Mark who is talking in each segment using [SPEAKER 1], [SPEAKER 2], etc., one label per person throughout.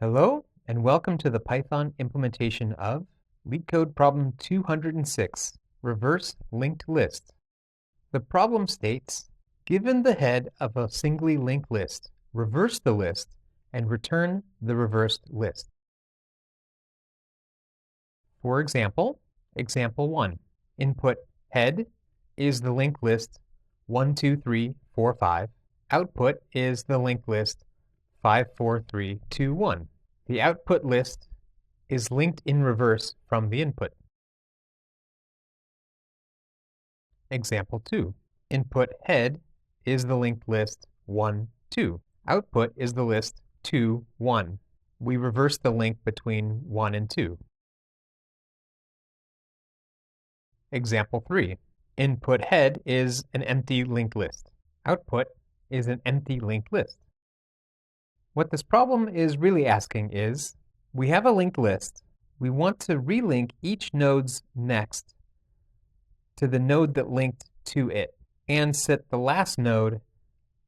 [SPEAKER 1] Hello, and welcome to the Python implementation of LeetCode problem 206, reverse linked list. The problem states, given the head of a singly linked list, reverse the list and return the reversed list. For example, example 1, input head is the linked list 1, 2, 3, 4, 5. Output is the linked list 5, 4, 3, 2, 1. The output list is linked in reverse from the input. Example 2. Input head is the linked list 1, 2. Output is the list 2, 1. We reverse the link between 1 and 2. Example 3. Input head is an empty linked list. Output is an empty linked list. What this problem is really asking is, we have a linked list. We want to relink each node's next to the node that linked to it, and set the last node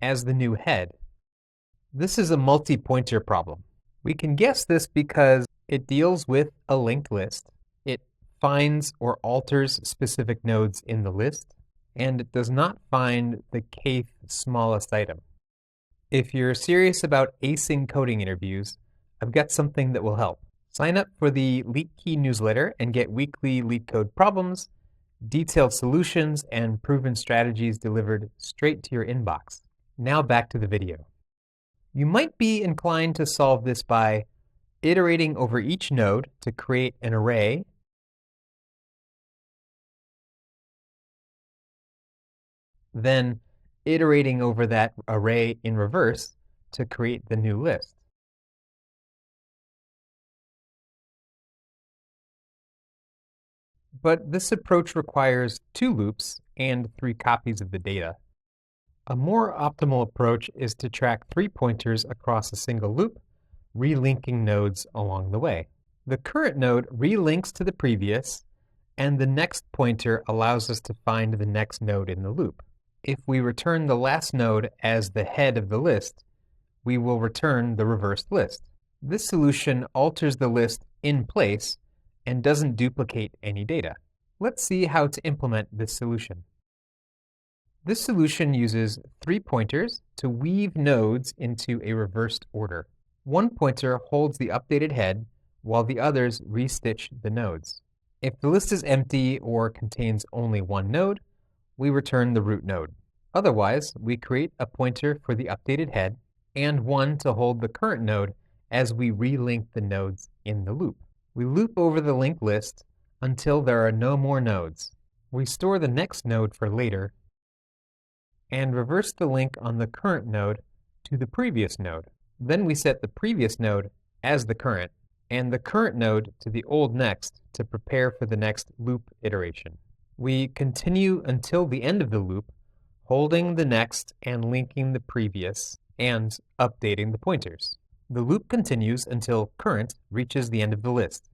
[SPEAKER 1] as the new head. This is a multi-pointer problem. We can guess this because it deals with a linked list. It finds or alters specific nodes in the list, and it does not find the kth smallest item. If you're serious about acing coding interviews, I've got something that will help. Sign up for the LeetKey newsletter and get weekly LeetCode problems, detailed solutions, and proven strategies delivered straight to your inbox. Now back to the video. You might be inclined to solve this by iterating over each node to create an array, then iterating over that array in reverse to create the new list. But this approach requires 2 loops and 3 copies of the data. A more optimal approach is to track 3 pointers across a single loop, relinking nodes along the way. The current node relinks to the previous, and the next pointer allows us to find the next node in the loop. If we return the last node as the head of the list, we will return the reversed list. This solution alters the list in place and doesn't duplicate any data. Let's see how to implement this solution. This solution uses 3 pointers to weave nodes into a reversed order. One pointer holds the updated head, while the others restitch the nodes. If the list is empty or contains only one node, we return the root node. Otherwise, we create a pointer for the updated head and one to hold the current node as we relink the nodes in the loop. We loop over the linked list until there are no more nodes. We store the next node for later and reverse the link on the current node to the previous node. Then we set the previous node as the current and the current node to the old next to prepare for the next loop iteration. We continue until the end of the loop, holding the next and linking the previous and updating the pointers. The loop continues until current reaches the end of the list.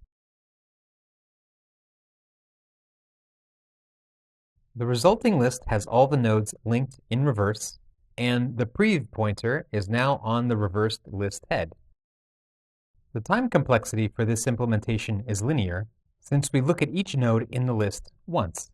[SPEAKER 1] The resulting list has all the nodes linked in reverse, and the prev pointer is now on the reversed list head. The time complexity for this implementation is linear, since we look at each node in the list once.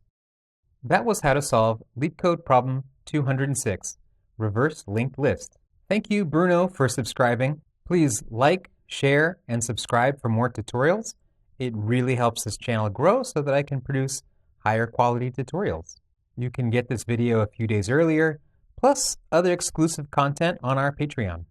[SPEAKER 1] That was how to solve LeetCode problem 206, reverse linked list. Thank you, Bruno, for subscribing. Please like, share, and subscribe for more tutorials. It really helps this channel grow so that I can produce higher quality tutorials. You can get this video a few days earlier, plus other exclusive content on our Patreon.